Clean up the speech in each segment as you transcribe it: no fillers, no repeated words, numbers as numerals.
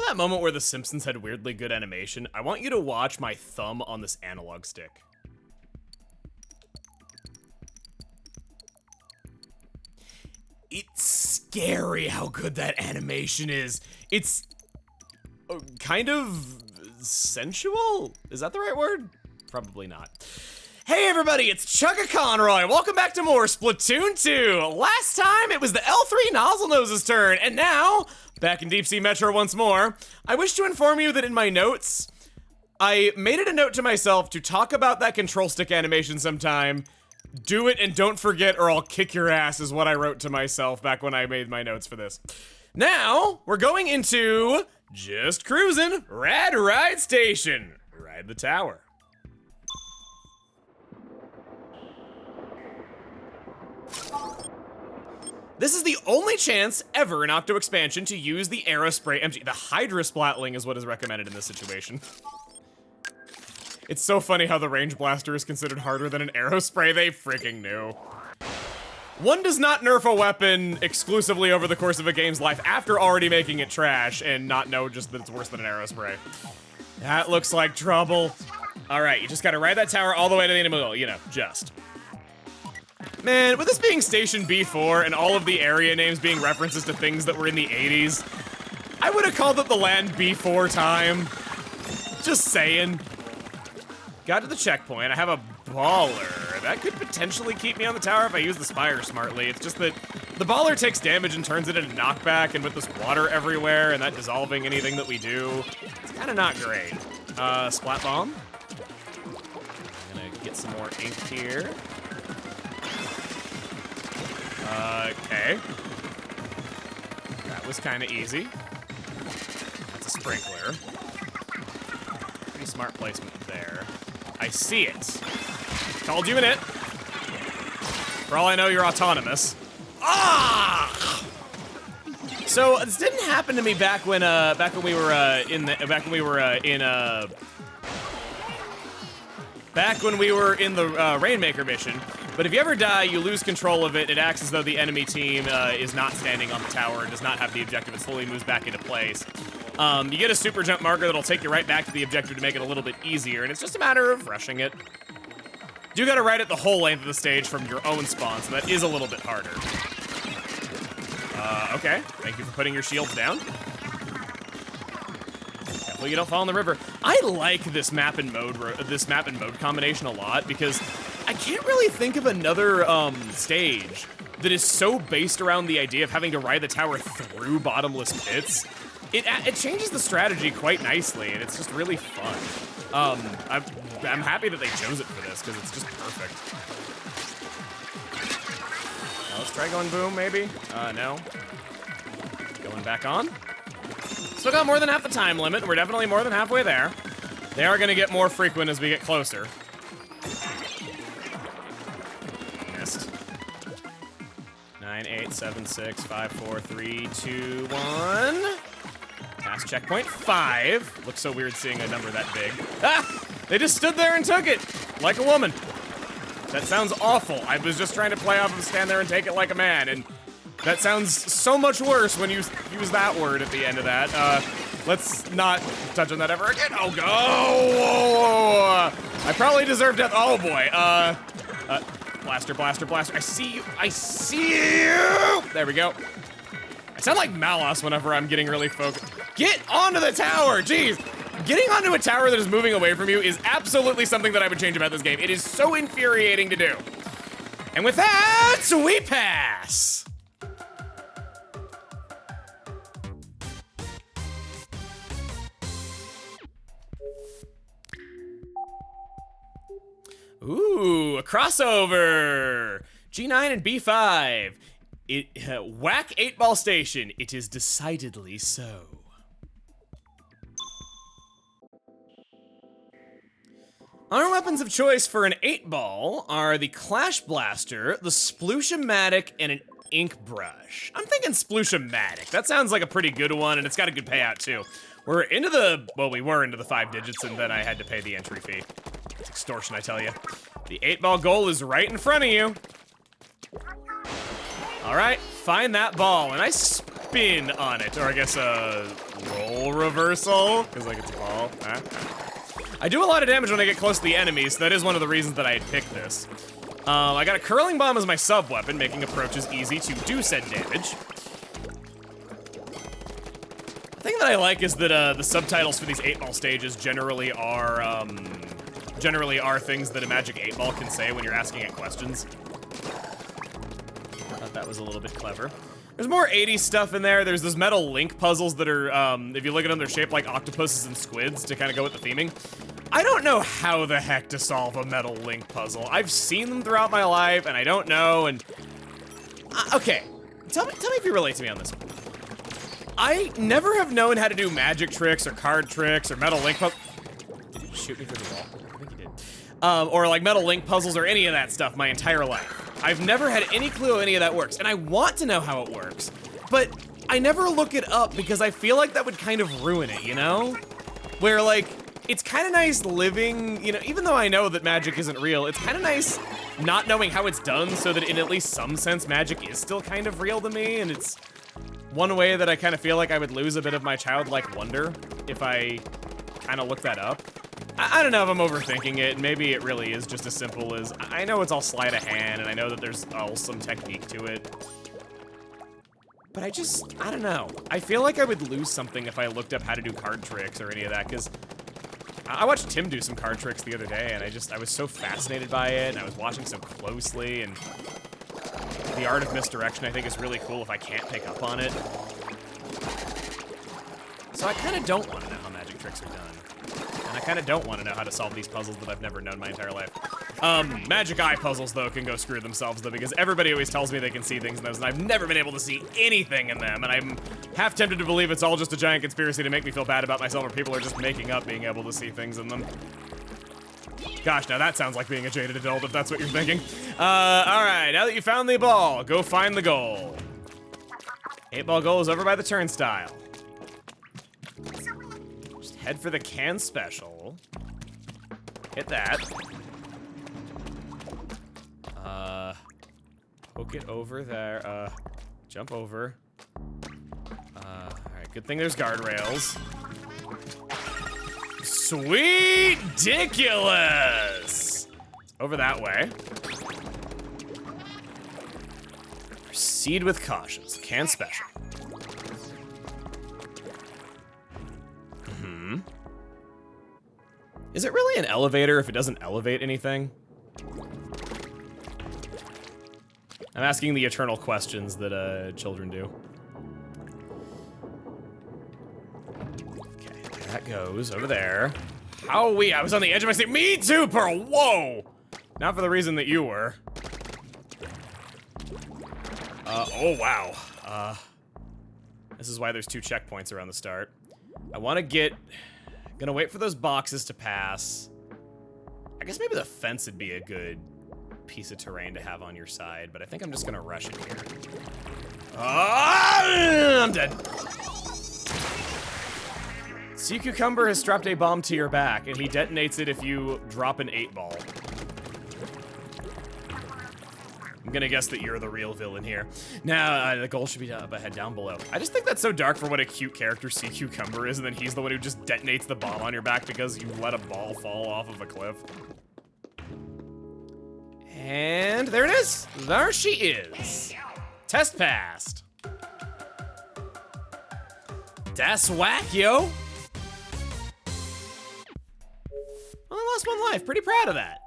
that moment where The Simpsons had weirdly good animation? I want you to watch my thumb on this analog stick. It's scary how good that animation is. It's kind of sensual? Is that the right word? Probably not. Hey everybody, it's Chugga Conroy. Welcome back to more Splatoon 2. Last time it was the L3 Nozzlenose's turn, and now, back in Deep Sea Metro once more, I wish to inform you that in my notes, I made it a note to myself to talk about that control stick animation sometime. Do it and don't forget or I'll kick your ass is what I wrote to myself back when I made my notes for this. Now, we're going into Just Cruising, Rad Ride Station. Ride the tower. This is the only chance ever in Octo Expansion to use the Aerospray MG. The Hydra Splatling is what is recommended in this situation. It's so funny how the Range Blaster is considered harder than an Aerospray. They freaking knew. One does not nerf a weapon exclusively over the course of a game's life after already making it trash and not know just that it's worse than an Aerospray. That looks like trouble. All right, you just gotta ride that tower all the way to the end of the middle, you know, just. Man, with this being Station B4 and all of the area names being references to things that were in the 80s, I would have called it the Land B4 time. Just saying. Got to the checkpoint, I have a baller. That could potentially keep me on the tower if I use the spire smartly. It's just that the baller takes damage and turns it into knockback, and with this water everywhere and that dissolving anything that we do, it's kind of not great. Splat bomb. I'm gonna get some more ink here. Okay. That was kind of easy. That's a sprinkler. Pretty smart placement there. I see it. Called you in it. For all I know, you're autonomous. Ah! So this didn't happen to me back when we were in the Rainmaker mission. But if you ever die, you lose control of it. It acts as though the enemy team is not standing on the tower and does not have the objective. It slowly moves back into place. You get a super jump marker that'll take you right back to the objective to make it a little bit easier, and it's just a matter of rushing it. You gotta ride it the whole length of the stage from your own spawn, so that is a little bit harder. Okay. Thank you for putting your shields down. Careful you don't fall in the river. I like this map and mode combination a lot because I can't really think of another stage that is so based around the idea of having to ride the tower through bottomless pits. It changes the strategy quite nicely, and it's just really fun. I'm happy that they chose it for this, because it's just perfect. Let's try going boom, maybe? No. Going back on. Still got more than half the time limit. We're definitely more than halfway there. They are going to get more frequent as we get closer. Missed. 9, 8, 7, 6, 5, 4, 3, 2, 1. Past checkpoint 5. Looks so weird seeing a number that big. Ah! They just stood there and took it like a woman. That sounds awful. I was just trying to play off of stand there and take it like a man, and that sounds so much worse when you use that word at the end of that. Let's not touch on that ever again. Oh, go! I probably deserve death. Oh boy. Blaster, blaster, blaster. I see you. I see you. There we go. I sound like Malos whenever I'm getting really focused. Get onto the tower, jeez. Getting onto a tower that is moving away from you is absolutely something that I would change about this game. It is so infuriating to do. And with that, we pass. Ooh, a crossover. G9 and B5. Whack 8-ball station. It is decidedly so. Our weapons of choice for an 8-ball are the Clash Blaster, the Splooshomatic, and an Ink Brush. I'm thinking Splooshomatic. That sounds like a pretty good one, and it's got a good payout too. We were into the 5 digits, and then I had to pay the entry fee. It's extortion, I tell you. The 8-ball goal is right in front of you. All right, find that ball, and I spin on it, or I guess roll reversal, because like it's a ball. I do a lot of damage when I get close to the enemies, so that is one of the reasons that I had picked this. I got a curling bomb as my sub weapon, making approaches easy to do said damage. The thing that I like is that the subtitles for these 8-ball stages generally are things that a Magic 8-ball can say when you're asking it questions. I thought that was a little bit clever. There's more 80s stuff in there. There's those metal link puzzles that are, if you look at them, they're shaped like octopuses and squids to kind of go with the theming. I don't know how the heck to solve a metal link puzzle. I've seen them throughout my life, and I don't know, and... okay, tell me if you relate to me on this one. I never have known how to do magic tricks or card tricks or metal link puzzles. Did you shoot me through the wall? I think you did. Or like metal link puzzles or any of that stuff my entire life. I've never had any clue how any of that works, and I want to know how it works, but I never look it up because I feel like that would kind of ruin it, you know? Where like, it's kind of nice living, you know, even though I know that magic isn't real, it's kind of nice not knowing how it's done so that in at least some sense magic is still kind of real to me, and it's one way that I kind of feel like I would lose a bit of my childlike wonder if I kind of look that up. I don't know if I'm overthinking it. Maybe it really is just as simple as, I know it's all sleight of hand, and I know that there's all some technique to it. But I don't know. I feel like I would lose something if I looked up how to do card tricks or any of that, because I watched Tim do some card tricks the other day, and I was so fascinated by it, and I was watching so closely, and the art of misdirection I think is really cool if I can't pick up on it. So I kind of don't want to know how magic tricks are done. And I kind of don't want to know how to solve these puzzles that I've never known my entire life. Magic eye puzzles, though, can go screw themselves, though, because everybody always tells me they can see things in those, and I've never been able to see anything in them, and I'm half tempted to believe it's all just a giant conspiracy to make me feel bad about myself, or people are just making up being able to see things in them. Gosh, now that sounds like being a jaded adult, if that's what you're thinking. Alright, now that you found the ball, go find the goal. 8-ball goal is over by the turnstile. Head for the can special. Hit that. Poke it over there. Jump over. Alright, good thing there's guardrails. Sweet ridiculous! Over that way. Proceed with caution. Can special. Is it really an elevator if it doesn't elevate anything? I'm asking the eternal questions that children do. Okay, that goes over there. Howie, I was on the edge of my seat. Me too, Pearl, whoa! Not for the reason that you were. Oh wow. This is why there's 2 checkpoints around the start. I wanna get, gonna wait for those boxes to pass. I guess maybe the fence would be a good piece of terrain to have on your side, but I think I'm just gonna rush it here. I'm dead. Sea Cucumber has strapped a bomb to your back, and he detonates it if you drop an 8-ball. I'm gonna guess that you're the real villain here. Now, the goal should be head down below. I just think that's so dark for what a cute character Sea Cucumber is, and then he's the one who just detonates the bomb on your back because you let a ball fall off of a cliff. And there it is. There she is. Test passed. Das whack, yo. Only lost 1 life. Pretty proud of that.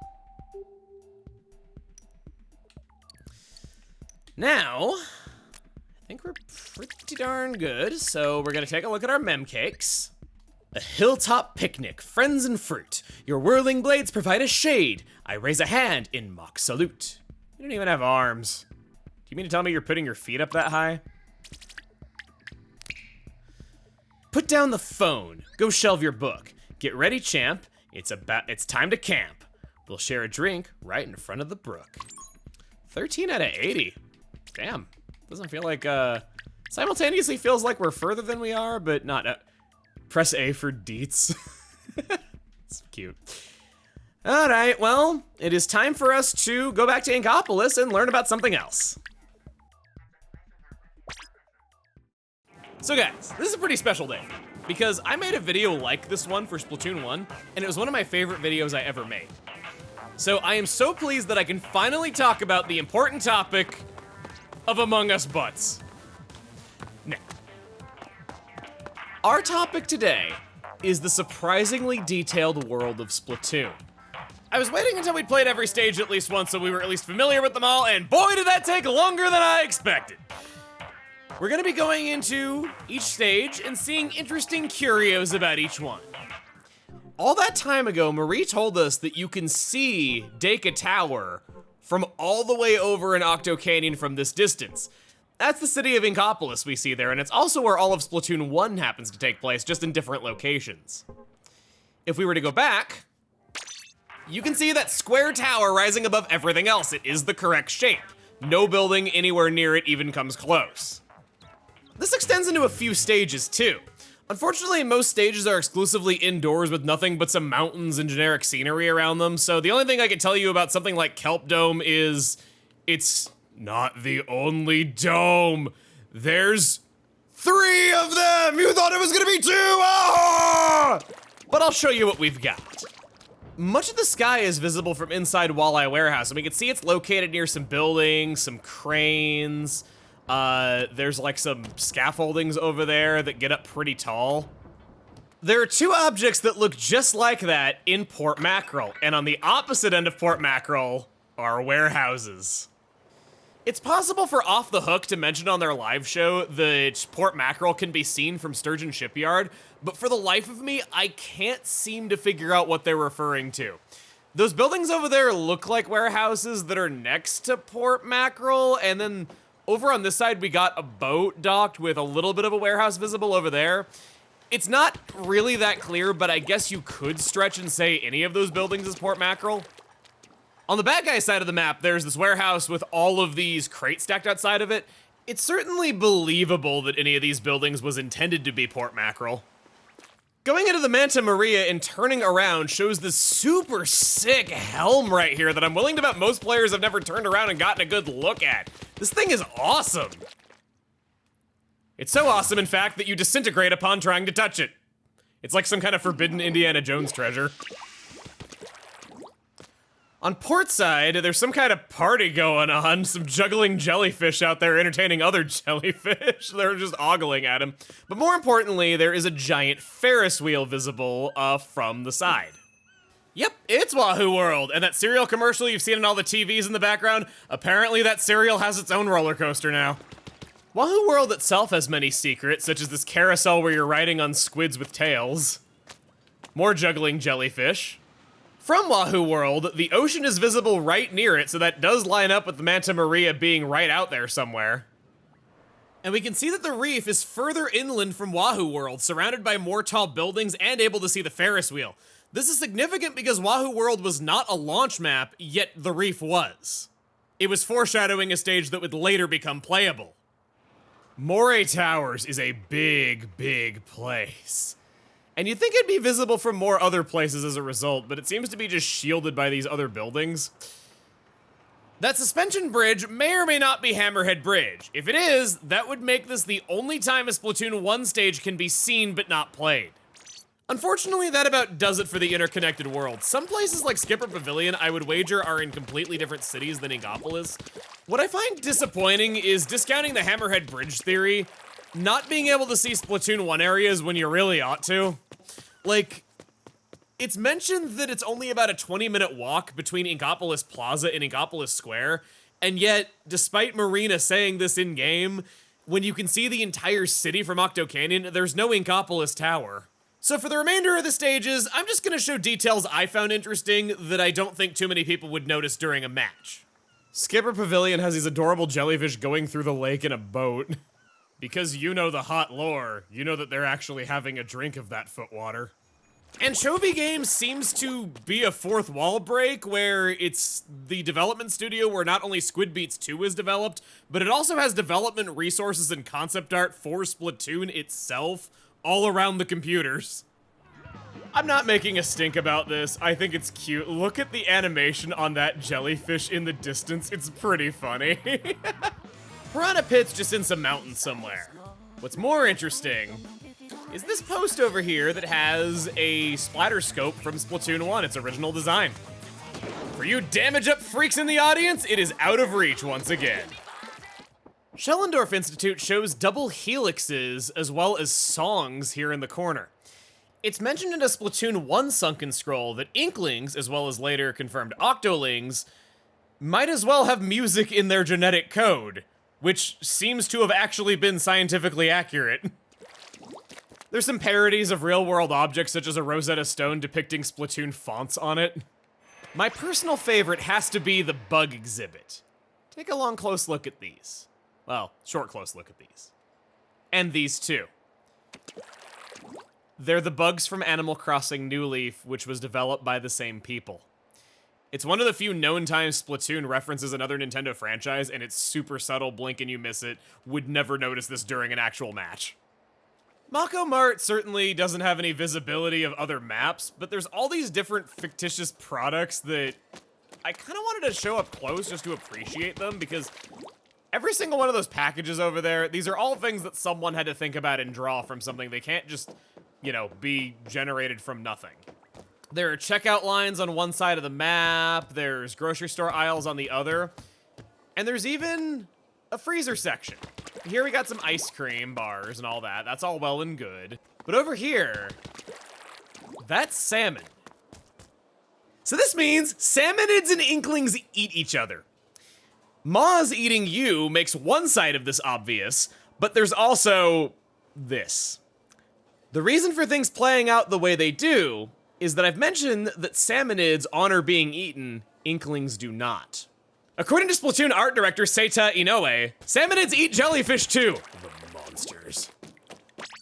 Now, I think we're pretty darn good, so we're gonna take a look at our mem cakes. A hilltop picnic, friends and fruit. Your whirling blades provide a shade. I raise a hand in mock salute. You don't even have arms. Do you mean to tell me you're putting your feet up that high? Put down the phone. Go shelve your book. Get ready, champ. It's time to camp. We'll share a drink right in front of the brook. 13 out of 80. Damn. Doesn't feel like, simultaneously feels like we're further than we are, but not. Press A for deets. It's cute. All right, well, it is time for us to go back to Inkopolis and learn about something else. So guys, this is a pretty special day. because I made a video like this one for Splatoon 1, and it was one of my favorite videos I ever made. So I am so pleased that I can finally talk about the important topic of Among Us butts. Now, our topic today is the surprisingly detailed world of Splatoon. I was waiting until we'd played every stage at least once so we were at least familiar with them all, and boy did that take longer than I expected. We're gonna be going into each stage and seeing interesting curios about each one. All that time ago, Marie told us that you can see Deka Tower from all the way over in Octo Canyon from this distance. That's the city of Inkopolis we see there, and it's also where all of Splatoon 1 happens to take place, just in different locations. If we were to go back, you can see that square tower rising above everything else. It is the correct shape. No building anywhere near it even comes close. This extends into a few stages too. Unfortunately, most stages are exclusively indoors with nothing but some mountains and generic scenery around them, so the only thing I can tell you about something like Kelp Dome is it's not the only dome. There's 3 of them! You thought it was gonna be 2! Ah! But I'll show you what we've got. Much of the sky is visible from inside Walleye Warehouse, and we can see it's located near some buildings, some cranes. There's like some scaffoldings over there that get up pretty tall. There are 2 objects that look just like that in Port Mackerel, and on the opposite end of Port Mackerel are warehouses. It's possible for Off the Hook to mention on their live show that Port Mackerel can be seen from Sturgeon Shipyard, but for the life of me, I can't seem to figure out what they're referring to. Those buildings over there look like warehouses that are next to Port Mackerel, and then over on this side, we got a boat docked with a little bit of a warehouse visible over there. It's not really that clear, but I guess you could stretch and say any of those buildings is Port Mackerel. On the bad guy side of the map, there's this warehouse with all of these crates stacked outside of it. It's certainly believable that any of these buildings was intended to be Port Mackerel. Going into the Manta Maria and turning around shows this super sick helm right here that I'm willing to bet most players have never turned around and gotten a good look at. This thing is awesome. It's so awesome, in fact, that you disintegrate upon trying to touch it. It's like some kind of forbidden Indiana Jones treasure. On port side, there's some kind of party going on. Some juggling jellyfish out there entertaining other jellyfish. They're just ogling at him. But more importantly, there is a giant Ferris wheel visible from the side. Yep, it's Wahoo World, and that cereal commercial you've seen in all the TVs in the background, apparently that cereal has its own roller coaster now. Wahoo World itself has many secrets, such as this carousel where you're riding on squids with tails. More juggling jellyfish. From Wahoo World, the ocean is visible right near it, so that does line up with the Manta Maria being right out there somewhere. And we can see that the reef is further inland from Wahoo World, surrounded by more tall buildings and able to see the Ferris wheel. This is significant because Wahoo World was not a launch map, yet the reef was. It was foreshadowing a stage that would later become playable. Moray Towers is a big, big place. And you'd think it'd be visible from more other places as a result, but it seems to be just shielded by these other buildings. That suspension bridge may or may not be Hammerhead Bridge. If it is, that would make this the only time a Splatoon 1 stage can be seen but not played. Unfortunately, that about does it for the interconnected world. Some places like Skipper Pavilion, I would wager, are in completely different cities than Inkopolis. What I find disappointing is discounting the Hammerhead Bridge theory, not being able to see Splatoon 1 areas when you really ought to. Like, it's mentioned that it's only about a 20-minute walk between Inkopolis Plaza and Inkopolis Square, and yet, despite Marina saying this in-game, when you can see the entire city from Octo Canyon, there's no Inkopolis Tower. So for the remainder of the stages, I'm just gonna show details I found interesting that I don't think too many people would notice during a match. Skipper Pavilion has these adorable jellyfish going through the lake in a boat. Because you know the hot lore, you know that they're actually having a drink of that foot water. Anchovy Games seems to be a fourth wall break where it's the development studio where not only Squid Beats 2 is developed, but it also has development resources and concept art for Splatoon itself all around the computers. I'm not making a stink about this. I think it's cute. Look at the animation on that jellyfish in the distance. It's pretty funny. Piranha Pit's just in some mountains somewhere. What's more interesting is this post over here that has a splatter scope from Splatoon 1, its original design. For you damage up freaks in the audience, it is out of reach once again. Schellendorf Institute shows double helixes as well as songs here in the corner. It's mentioned in a Splatoon 1 sunken scroll that Inklings, as well as later confirmed Octolings, might as well have music in their genetic code, which seems to have actually been scientifically accurate. There's some parodies of real-world objects such as a Rosetta Stone depicting Splatoon fonts on it. My personal favorite has to be the bug exhibit. Take a long close look at these. Well, short close look at these. And these too. They're the bugs from Animal Crossing New Leaf, which was developed by the same people. It's one of the few known times Splatoon references another Nintendo franchise, and it's super subtle, blink and you miss it. Would never notice this during an actual match. Mako Mart certainly doesn't have any visibility of other maps, but there's all these different fictitious products that I kind of wanted to show up close just to appreciate them, because every single one of those packages over there, these are all things that someone had to think about and draw from something. They can't just, you know, be generated from nothing. There are checkout lines on one side of the map, there's grocery store aisles on the other, and there's even a freezer section. Here we got some ice cream bars and all that. That's all well and good. But over here, that's salmon. So this means salmonids and Inklings eat each other. Moz eating you makes one side of this obvious, but there's also this. The reason for things playing out the way they do is that I've mentioned that salmonids honor being eaten, Inklings do not. According to Splatoon art director Seita Inoue, salmonids eat jellyfish too. The monsters.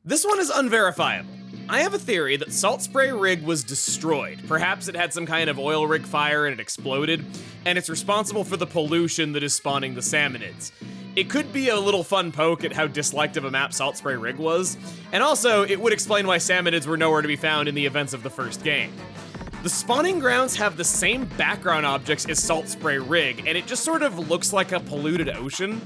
This one is unverifiable. I have a theory that Salt Spray Rig was destroyed. Perhaps it had some kind of oil rig fire and it exploded, and it's responsible for the pollution that is spawning the salmonids. It could be a little fun poke at how disliked of a map Salt Spray Rig was, and also it would explain why salmonids were nowhere to be found in the events of the first game. The spawning grounds have the same background objects as Salt Spray Rig, and it just sort of looks like a polluted ocean.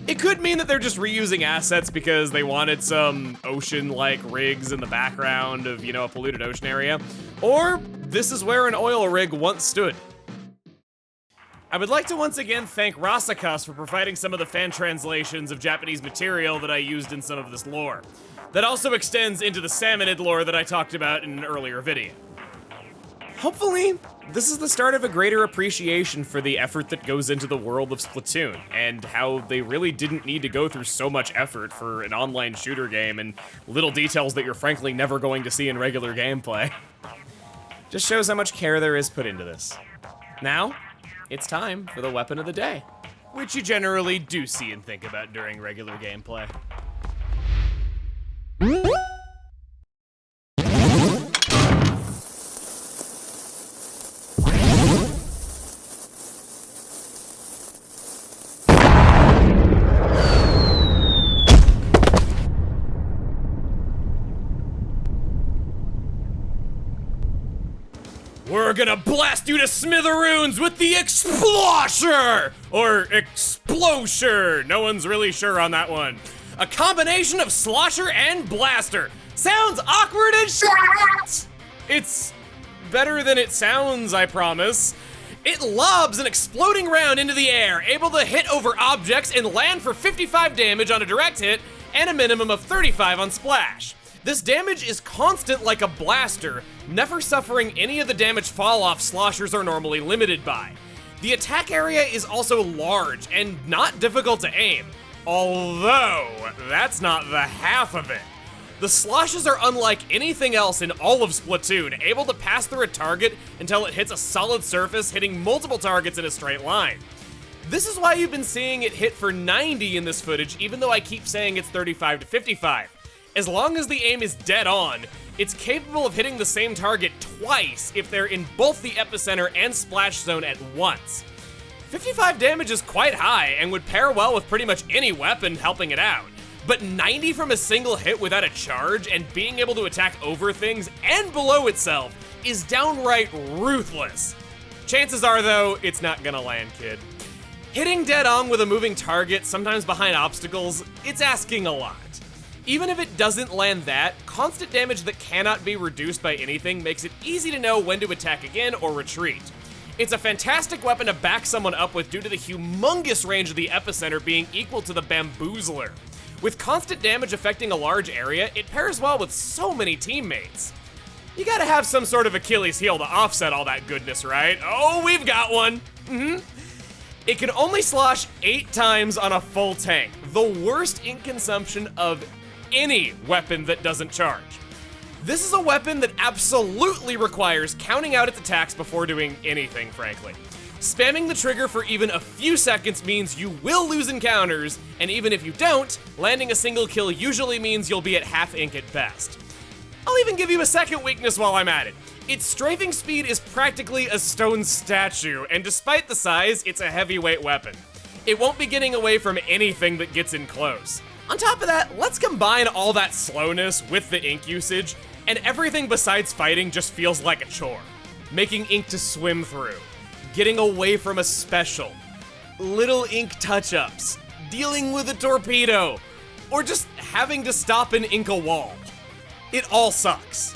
It could mean that they're just reusing assets because they wanted some ocean-like rigs in the background of, you know, a polluted ocean area. Or this is where an oil rig once stood. I would like to once again thank Rasakas for providing some of the fan translations of Japanese material that I used in some of this lore. That also extends into the salmonid lore that I talked about in an earlier video. Hopefully, this is the start of a greater appreciation for the effort that goes into the world of Splatoon, and how they really didn't need to go through so much effort for an online shooter game and little details that you're frankly never going to see in regular gameplay. Just shows how much care there is put into this. Now, it's time for the weapon of the day, which you generally do see and think about during regular gameplay. We're gonna blast you to smithereens with the Explosher! Or Explosher, no one's really sure on that one. A combination of slosher and blaster. Sounds awkward as shit! It's better than it sounds, I promise. It lobs an exploding round into the air, able to hit over objects and land for 55 damage on a direct hit, and a minimum of 35 on splash. This damage is constant like a blaster, never suffering any of the damage fall-off sloshers are normally limited by. The attack area is also large and not difficult to aim, although that's not the half of it. The sloshes are unlike anything else in all of Splatoon, able to pass through a target until it hits a solid surface, hitting multiple targets in a straight line. This is why you've been seeing it hit for 90 in this footage, even though I keep saying it's 35 to 55. As long as the aim is dead on, it's capable of hitting the same target twice if they're in both the epicenter and splash zone at once. 55 damage is quite high and would pair well with pretty much any weapon helping it out, but 90 from a single hit without a charge and being able to attack over things and below itself is downright ruthless. Chances are though, it's not gonna land, kid. Hitting dead on with a moving target, sometimes behind obstacles, it's asking a lot. Even if it doesn't land that, constant damage that cannot be reduced by anything makes it easy to know when to attack again or retreat. It's a fantastic weapon to back someone up with due to the humongous range of the epicenter being equal to the bamboozler. With constant damage affecting a large area, it pairs well with so many teammates. You gotta have some sort of Achilles heel to offset all that goodness, right? Oh, we've got one! It can only slosh 8 times on a full tank, the worst ink consumption of any weapon that doesn't charge. This is a weapon that absolutely requires counting out its attacks before doing anything, frankly. Spamming the trigger for even a few seconds means you will lose encounters, and even if you don't, landing a single kill usually means you'll be at half ink at best. I'll even give you a second weakness while I'm at it. Its strafing speed is practically a stone statue, and despite the size, it's a heavyweight weapon. It won't be getting away from anything that gets in close. On top of that, let's combine all that slowness with the ink usage, and everything besides fighting just feels like a chore. Making ink to swim through, getting away from a special, little ink touch-ups, dealing with a torpedo, or just having to stop and ink a wall. It all sucks.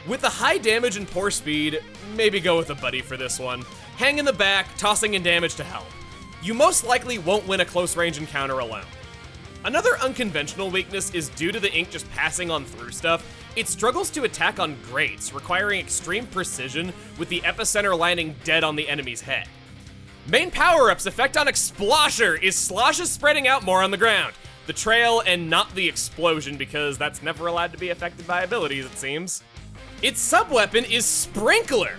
With the high damage and poor speed, maybe go with a buddy for this one. Hang in the back, tossing in damage to help. You most likely won't win a close range encounter alone. Another unconventional weakness is due to the ink just passing on through stuff. It struggles to attack on grates, requiring extreme precision with the epicenter landing dead on the enemy's head. Main power-up's effect on Explosher is sloshes spreading out more on the ground. The trail and not the explosion, because that's never allowed to be affected by abilities, it seems. Its sub-weapon is Sprinkler.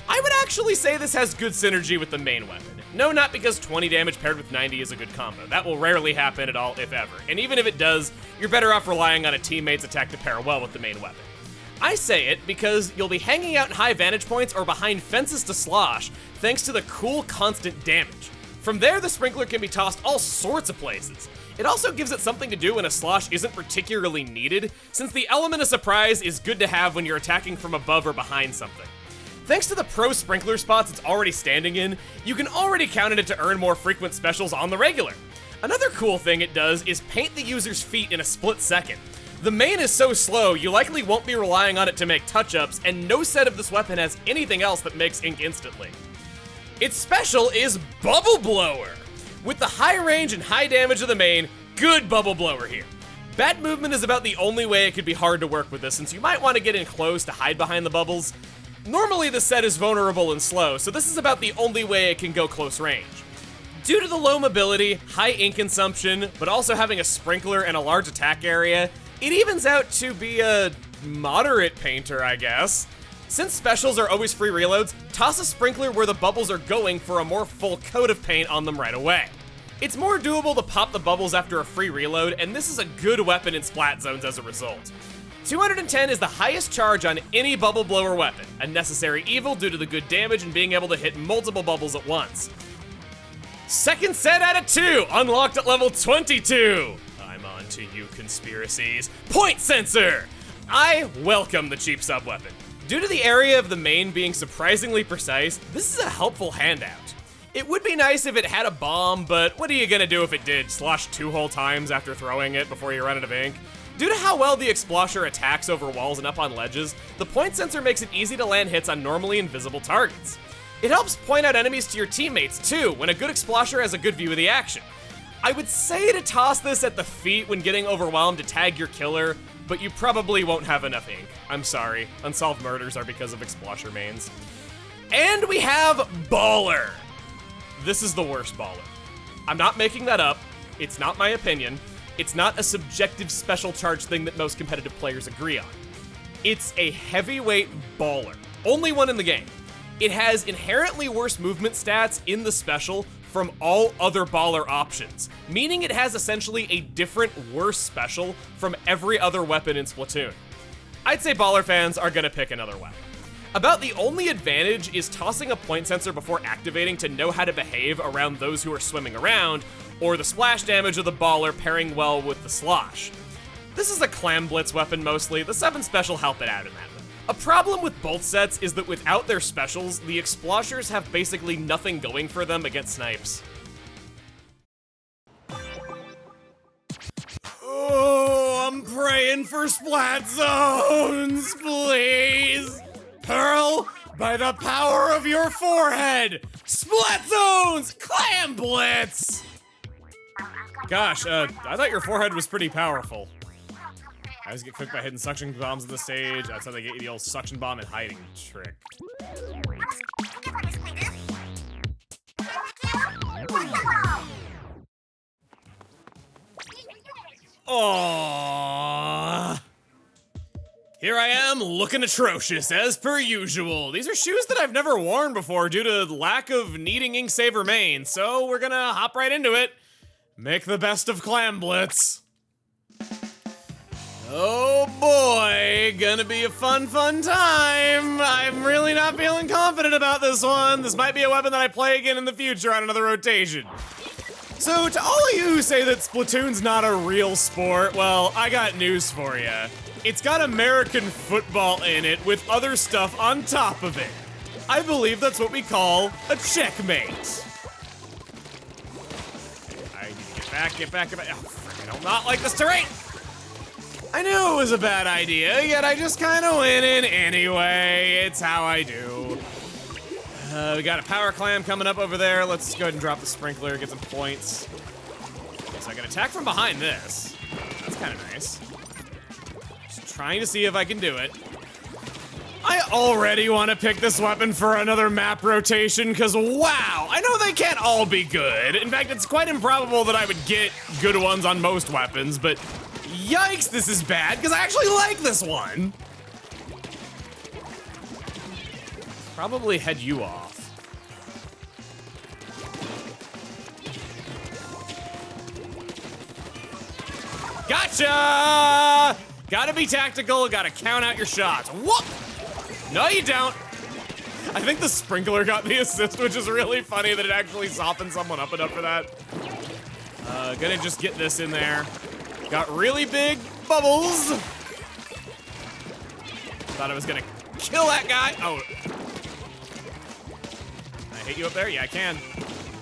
I would actually say this has good synergy with the main weapon. No, not because 20 damage paired with 90 is a good combo. That will rarely happen at all, if ever. And even if it does, you're better off relying on a teammate's attack to pair well with the main weapon. I say it because you'll be hanging out in high vantage points or behind fences to slosh, thanks to the cool constant damage. From there, the Sprinkler can be tossed all sorts of places. It also gives it something to do when a slosh isn't particularly needed, since the element of surprise is good to have when you're attacking from above or behind something. Thanks to the pro Sprinkler spots it's already standing in, you can already count on it to earn more frequent specials on the regular. Another cool thing it does is paint the user's feet in a split second. The main is so slow, you likely won't be relying on it to make touch-ups, and no set of this weapon has anything else that makes ink instantly. Its special is Bubble Blower. With the high range and high damage of the main, good Bubble Blower here. Bat movement is about the only way it could be hard to work with this, since you might want to get in close to hide behind the bubbles. Normally the set is vulnerable and slow, so this is about the only way it can go close range. Due to the low mobility, high ink consumption, but also having a Sprinkler and a large attack area, it evens out to be a moderate painter, I guess. Since specials are always free reloads, toss a Sprinkler where the bubbles are going for a more full coat of paint on them right away. It's more doable to pop the bubbles after a free reload, and this is a good weapon in splat zones as a result. 210 is the highest charge on any bubble blower weapon, a necessary evil due to the good damage and being able to hit multiple bubbles at once. Second set out of 2, unlocked at level 22. I'm on to you, conspiracies. Point sensor! I welcome the cheap sub-weapon. Due to the area of the main being surprisingly precise, this is a helpful handout. It would be nice if it had a bomb, but what are you gonna do if it did? Slosh 2 whole times after throwing it before you run out of ink? Due to how well the Explosher attacks over walls and up on ledges, the point sensor makes it easy to land hits on normally invisible targets. It helps point out enemies to your teammates too, when a good Explosher has a good view of the action. I would say to toss this at the feet when getting overwhelmed to tag your killer, but you probably won't have enough ink. I'm sorry, unsolved murders are because of Explosher mains. And we have Baller. This is the worst Baller. I'm not making that up, it's not my opinion. It's not a subjective special charge thing that most competitive players agree on. It's a heavyweight baller, only one in the game. It has inherently worse movement stats in the special from all other baller options, meaning it has essentially a different, worse special from every other weapon in Splatoon. I'd say baller fans are gonna pick another weapon. About the only advantage is tossing a point sensor before activating to know how to behave around those who are swimming around, or the splash damage of the baller pairing well with the slosh. This is a clam blitz weapon mostly, the 7 special help it out in that one. A problem with both sets is that without their specials, the Exploshers have basically nothing going for them against snipes. Oh, I'm praying in for splat zones, please. Pearl, by the power of your forehead, splat zones, clam blitz. Gosh, I thought your forehead was pretty powerful. I always get cooked by hidden suction bombs on the stage. That's how they get you the old suction bomb and hiding trick. Aww. Here I am, looking atrocious, as per usual. These are shoes that I've never worn before due to lack of needing ink saver main, so we're gonna hop right into it. Make the best of Clam Blitz. Oh boy, gonna be a fun time. I'm really not feeling confident about this one. This might be a weapon that I play again in the future on another rotation. So to all of you who say that Splatoon's not a real sport, well, I got news for you. It's got American football in it with other stuff on top of it. I believe that's what we call a checkmate. I need to get back. Oh, frick, I do not like this terrain. I knew it was a bad idea, yet I just kind of went in anyway. It's how I do. We got a power clam coming up over there. Let's go ahead and drop the sprinkler, get some points. Okay, so I can attack from behind this. That's kind of nice. Just trying to see if I can do it. I already want to pick this weapon for another map rotation, because wow, I know they can't all be good. In fact, it's quite improbable that I would get good ones on most weapons, but yikes, this is bad, because I actually like this one. Probably head you off. Gotcha! Gotta be tactical, gotta count out your shots. Whoop! No, you don't. I think the sprinkler got the assist, which is really funny that it actually softened someone up enough for that. Gonna just get this in there. Got really big bubbles. Thought I was gonna kill that guy. Oh. Can I hit you up there? Yeah, I can.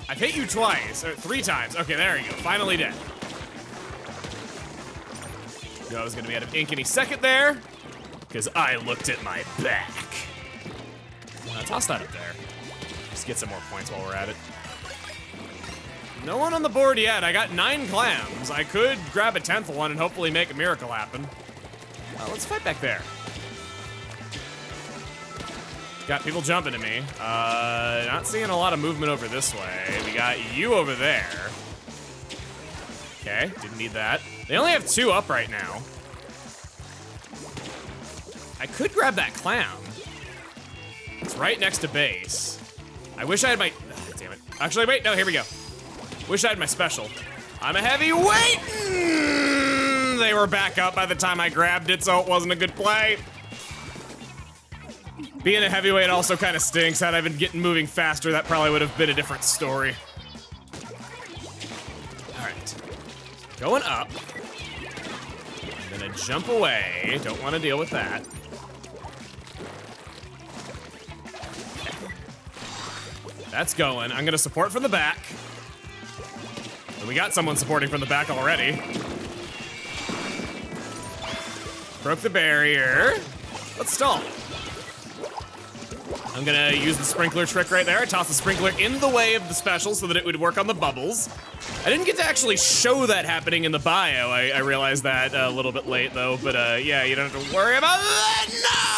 I've hit you twice, or 3 times. Okay, there you go. Finally dead. Knew I was gonna be out of ink any second there, because I looked at my back. Toss that up there. Just get some more points while we're at it. No one on the board yet. I got 9 clams. I could grab a 10th one and hopefully make a miracle happen. Let's fight back there. Got people jumping at me. Not seeing a lot of movement over this way. We got you over there. Okay, didn't need that. They only have 2 up right now. I could grab that clam. It's right next to base. I wish I had my, damn it. Actually, wait, no, here we go. Wish I had my special. I'm a heavyweight! They were back up by the time I grabbed it, so it wasn't a good play. Being a heavyweight also kind of stinks. Had I been moving faster, that probably would have been a different story. All right, going up. I'm gonna jump away. Don't want to deal with that. That's going. I'm gonna support from the back. And we got someone supporting from the back already. Broke the barrier. Let's stall. I'm gonna use the sprinkler trick right there. Toss the sprinkler in the way of the special so that it would work on the bubbles. I didn't get to actually show that happening in the bio. I realized that a little bit late though, but yeah, you don't have to worry about that.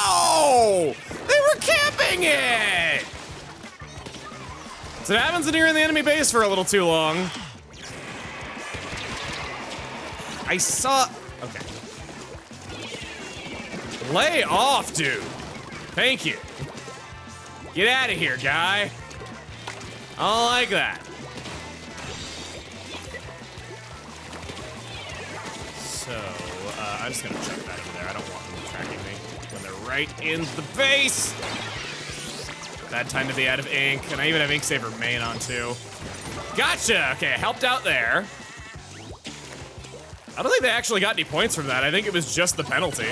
No! They were camping it! So it happens when you're in the enemy base for a little too long. I saw, okay. Lay off, dude. Thank you. Get out of here, guy. I don't like that. So, I'm just gonna chuck that over there. I don't want them tracking me when they're right in the base. Bad time to be out of ink, and I even have ink saver main on too. Gotcha! Okay, helped out there. I don't think they actually got any points from that. I think it was just the penalty.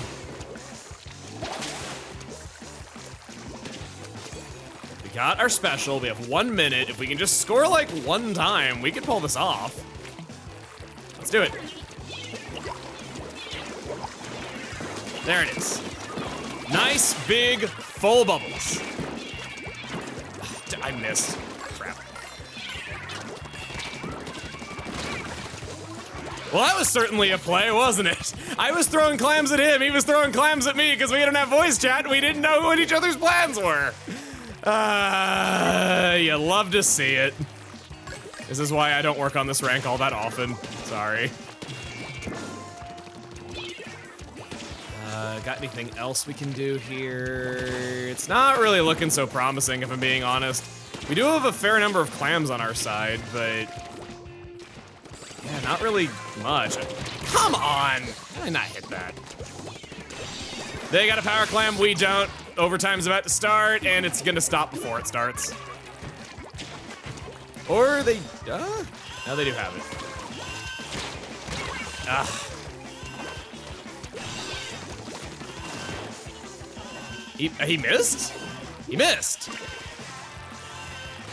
We got our special. We have 1 minute. If we can just score like 1 time, we can pull this off. Let's do it. There it is. Nice, big, full bubbles. I missed. Crap. Well, that was certainly a play, wasn't it? I was throwing clams at him, he was throwing clams at me because we didn't have voice chat and we didn't know what each other's plans were. You love to see it. This is why I don't work on this rank all that often. Sorry. Got anything else we can do here? It's not really looking so promising, if I'm being honest. We do have a fair number of clams on our side, but yeah, not really much. Come on! How did I not hit that? They got a power clam, we don't. Overtime's about to start, and it's gonna stop before it starts. Or they, no, they do have it. He missed? He missed.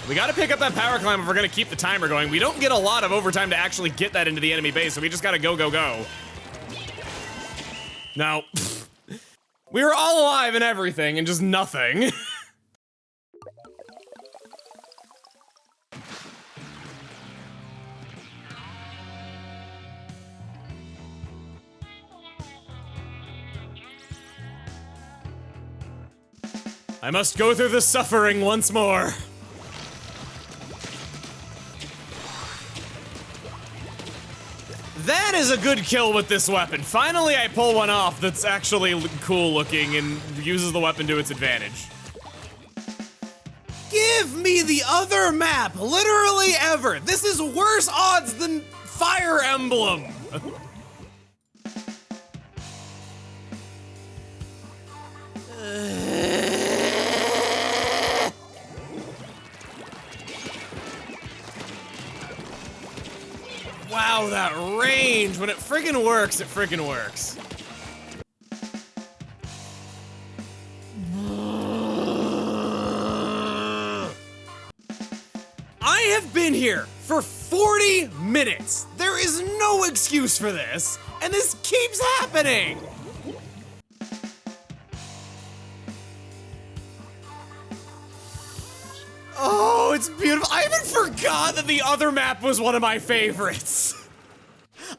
We gotta pick up that power climb if we're gonna keep the timer going. We don't get a lot of overtime to actually get that into the enemy base, so we just gotta go, go, go. No. We were all alive and everything, and just nothing. I must go through the suffering once more. That is a good kill with this weapon. Finally, I pull one off that's actually cool looking and uses the weapon to its advantage. Give me the other map, literally ever. This is worse odds than Fire Emblem. Wow, that range, when it friggin' works, it friggin' works. I have been here for 40 minutes. There is no excuse for this, and this keeps happening. Oh, it's beautiful. I even forgot that the other map was one of my favorites.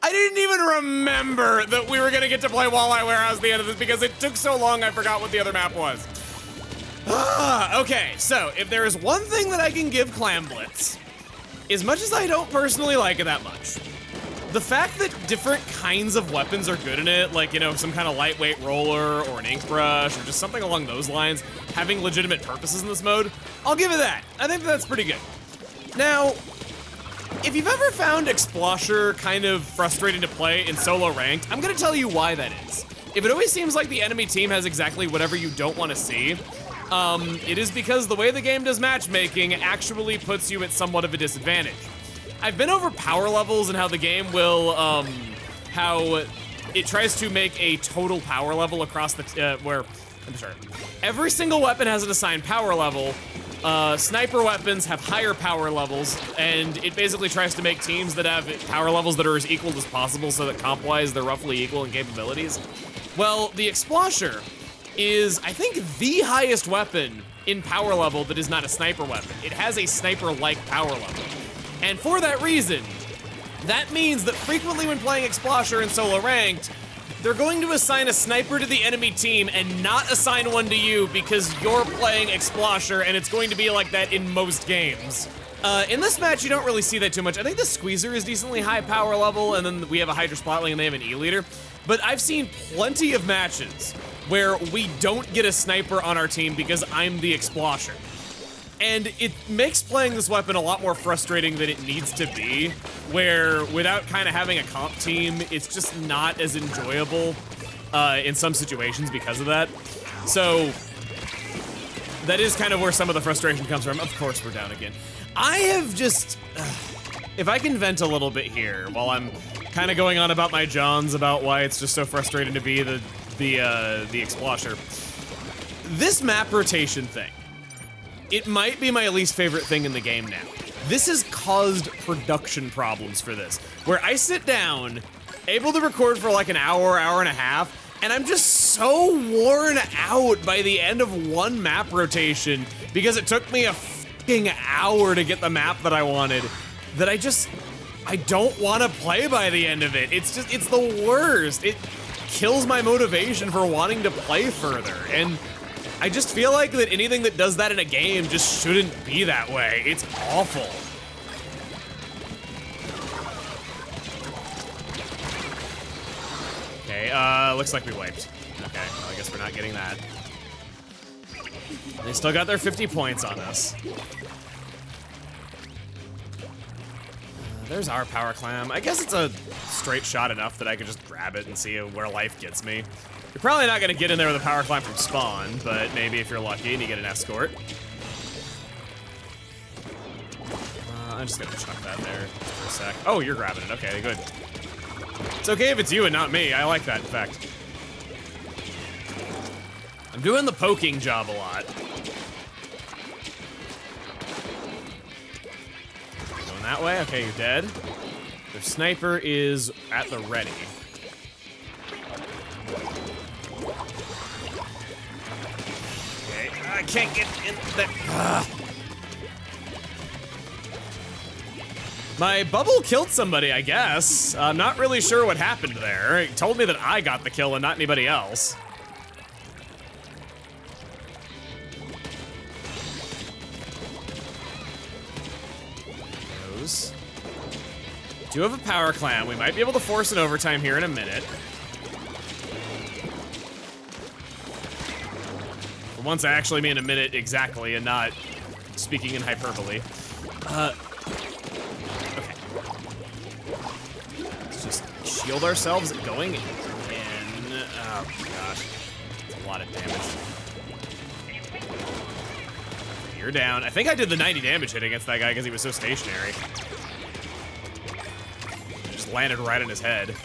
I didn't even remember that we were gonna get to play Walleye Warehouse at the end of this because it took so long I forgot what the other map was. Okay, so if there is one thing that I can give Clam Blitz, as much as I don't personally like it that much, the fact that different kinds of weapons are good in it, like, you know, some kind of lightweight roller or an ink brush or just something along those lines, having legitimate purposes in this mode, I'll give it that. I think that's pretty good. Now, if you've ever found Explosher kind of frustrating to play in solo ranked, I'm gonna tell you why that is. If it always seems like the enemy team has exactly whatever you don't want to see, it is because the way the game does matchmaking actually puts you at somewhat of a disadvantage. I've been over power levels and how the game will, how it tries to make a total power level across the, every single weapon has an assigned power level. Sniper weapons have higher power levels, and it basically tries to make teams that have power levels that are as equal as possible so that comp-wise they're roughly equal in capabilities. Well, the Explosher is, I think, the highest weapon in power level that is not a sniper weapon. It has a sniper-like power level. And for that reason, that means that frequently when playing Explosher in solo ranked, they're going to assign a sniper to the enemy team and not assign one to you because you're playing Explosher, and it's going to be like that in most games. In this match, you don't really see that too much. I think the Squeezer is decently high power level, and then we have a Hydra Splatling and they have an E-Leader. But I've seen plenty of matches where we don't get a sniper on our team because I'm the Explosher. And it makes playing this weapon a lot more frustrating than it needs to be, where without kind of having a comp team, it's just not as enjoyable in some situations because of that. So that is kind of where some of the frustration comes from. Of course, we're down again. I have just, if I can vent a little bit here while I'm kind of going on about my Johns about why it's just so frustrating to be the Explosher. This map rotation thing, it might be my least favorite thing in the game now. This has caused production problems for this, where I sit down, able to record for like an hour, hour and a half, and I'm just so worn out by the end of one map rotation because it took me a fucking hour to get the map that I wanted that I don't want to play by the end of it. It's the worst. It kills my motivation for wanting to play further. And I just feel like that anything that does that in a game just shouldn't be that way. It's awful. Okay, looks like we wiped. Okay, well, I guess we're not getting that. They still got their 50 points on us. There's our power clam. I guess it's a straight shot enough that I could just grab it and see where life gets me. You're probably not gonna get in there with a power climb from spawn, but maybe if you're lucky and you get an escort. I'm just gonna chuck that there for a sec. Oh, you're grabbing it, okay, good. It's okay if it's you and not me, I like that, in fact. I'm doing the poking job a lot. Going that way, okay, you're dead. Their sniper is at the ready. I can't get in there. Ugh. My bubble killed somebody, I guess. I'm not really sure what happened there. It told me that I got the kill and not anybody else. Those. Do have a power clam. We might be able to force an overtime here in a minute. Once I actually mean a minute exactly and not speaking in hyperbole. Okay. Let's just shield ourselves going in. Oh gosh. That's a lot of damage. You're down. I think I did the 90 damage hit against that guy because he was so stationary. I just landed right on his head.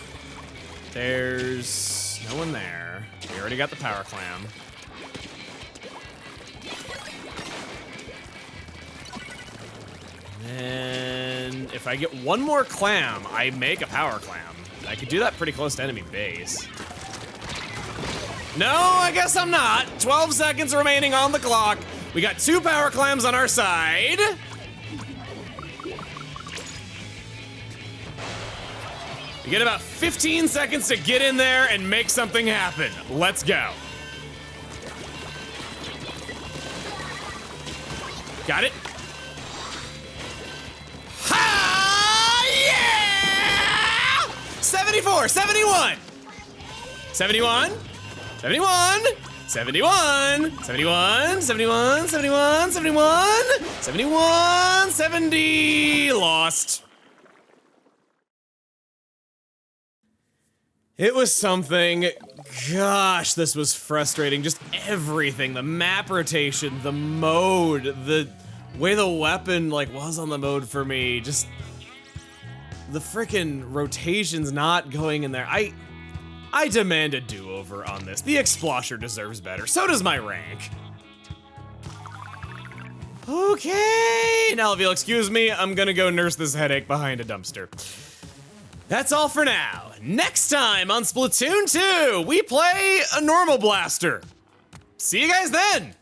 There's no one there. We already got the power clam. And if I get one more clam, I make a power clam. I could do that pretty close to enemy base. No, I guess I'm not. 12 seconds remaining on the clock. We got 2 power clams on our side. We get about 15 seconds to get in there and make something happen. Let's go. Got it? 74, 71, 71, 71, 71, 71, 71, 71, 71, 71, 70, lost. It was something. Gosh, this was frustrating. Just everything, the map rotation, the mode, the way the weapon was on the mode for me, just the frickin' rotation's not going in there. I demand a do-over on this. The Explosher deserves better. So does my rank. Okay, now if you'll excuse me, I'm gonna go nurse this headache behind a dumpster. That's all for now. Next time on Splatoon 2, we play a normal blaster. See you guys then!